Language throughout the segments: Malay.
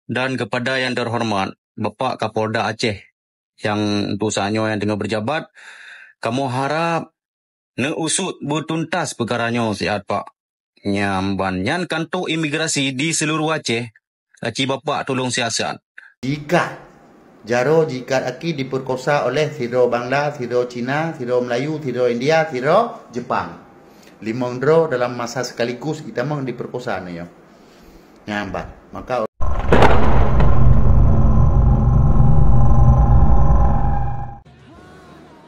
Dan kepada yang terhormat Bapak Kapolda Aceh yang untuk saatnya yang tengah berjabat, kamu harap usut bertuntas perkaranya sihat Pak. Nyamban nyan kantor imigrasi di seluruh Aceh, Aci Bapak tolong siasat. Jika Aki diperkosa oleh Thiro Bangla, Thiro Cina, Thiro Melayu, Thiro India, Thiro Jepang. 5 dro dalam masa sekaligus kita memang diperkosa nih ya. Nyambat. Maka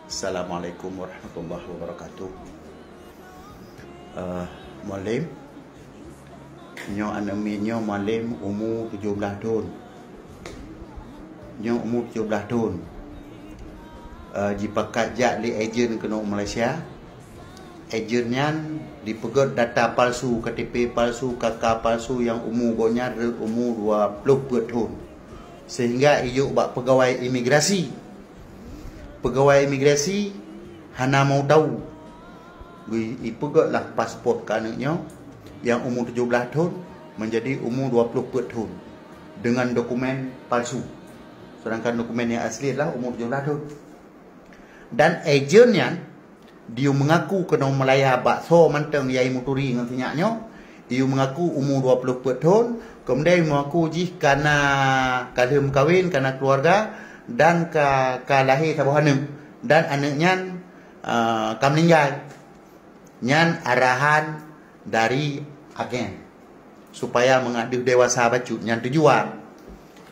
Assalamualaikum warahmatullahi wabarakatuh. Malim nyo anami nyo malim umur 17 tahun. Nyo umur 17 tahun. Jika kajak li ejen kena Malaysia, ejennya dipegot data palsu, KTP palsu, KK palsu yang umur gonya umur 20 tahun. Sehingga ijuk bak pegawai imigrasi. Pegawai imigrasi hana mau tahu. Ipegotlah pasport ke anaknya yang umur 17 tahun menjadi umur 20 tahun dengan dokumen palsu. Sedangkan dokumen yang asli adalah umur 17 tahun. Dan ejennya dia mengaku kena melaya bakso manteng yai muturi dengan tinyaknya. Dia mengaku umur 20 tahun, kemudian mengaku jih karena kalem kahwin, karena keluarga dan ka lahir sabuh anak dan anaknya meninggal. Nyan arahan dari agen supaya mengadu dewasa bacut nyan tujuan.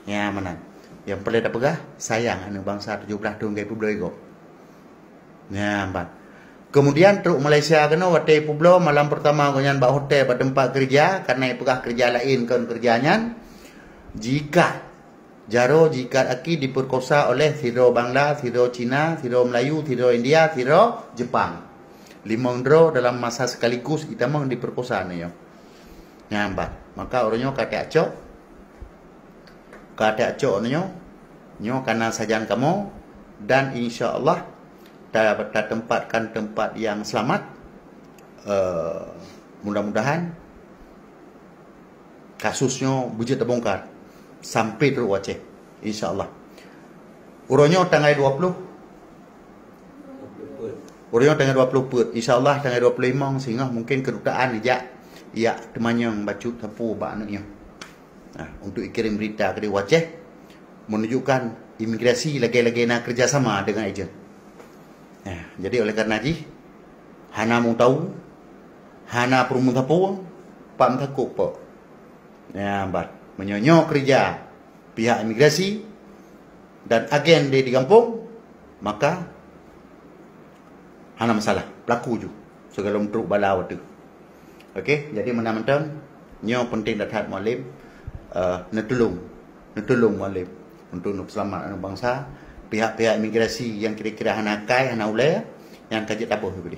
Ya mana? Yang perlu dah pegah sayang anak bangsa 17 tahun gaya Pueblo ego. Ya empat. Kemudian truk Malaysia kena watai Pueblo malam pertama konyan bak hotel pada tempat kerja karena pegah kerja lain kan kerjanya. Jika Aki diperkosa oleh Thiro Bangla, Thiro Cina, Thiro Melayu, Thiro India, Thiro Jepang. 5 dro dalam masa sekaligus kita memang diperkosa nih ya. Nyambat. Maka orangnya kata acok nyo karena sajan kamu dan insya Allah kita tempatkan tempat yang selamat. Mudah-mudahan kasusnya bujut terbongkar sampai terus Aceh insyaallah. Urangnya tanggal 20 put insyaallah tanggal 25 sehingga mungkin kedutaan ya temannya bacut tapu ba anaknya. Nah, untuk kirim berita ke Aceh menunjukkan imigrasi lagi-lagi nak kerjasama dengan ejen. Nah, jadi oleh karena ini hana mau tahu hana perlu tahu pam takut po. Ya, bat menyonyo kerja pihak imigrasi dan agen di kampung, maka hana masalah pelaku ju segala truk balau tu. Okey, jadi menang-menang nyo penting dathat malim netulung malim untuk selamat anak bangsa. Pihak-pihak imigrasi yang kira-kira hana kai hana ulai yang kajit tabuh beri.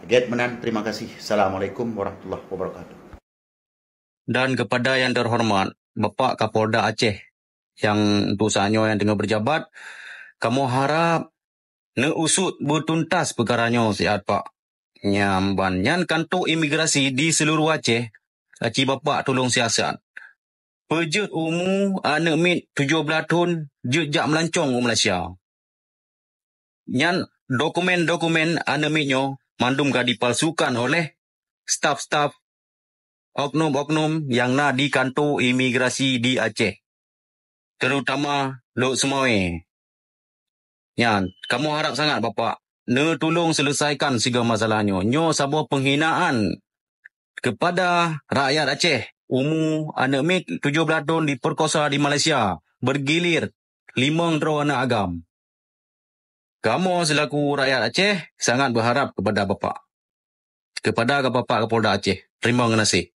Get menan, terima kasih. Assalamualaikum warahmatullahi wabarakatuh. Dan kepada yang terhormat Bapak Kapolda Aceh yang untuk saatnya yang tengah berjabat, kamu harap usut bertuntas perkaranya sihat Pak. Nyamban nyan kantor imigrasi di seluruh Aceh, Aci Bapak tolong siasat. Pejut umur anak mit 17 tahun jejak melancong ke Malaysia. Nyan dokumen-dokumen anak mitnya mandumkah dipalsukan oleh staf-staf oknum-oknum yang nak di kantor imigrasi di Aceh. Terutama Lok Sumawe. Nyan, kamu harap sangat Bapak tolong selesaikan segala masalahnya. Nyo sebuah penghinaan kepada rakyat Aceh. Umur anak mit 17 tahun diperkosa di Malaysia. Bergilir 5 dro anak agam. Kamu selaku rakyat Aceh sangat berharap kepada Bapak. Kepada Bapak Kapolda Aceh. Terima kasih.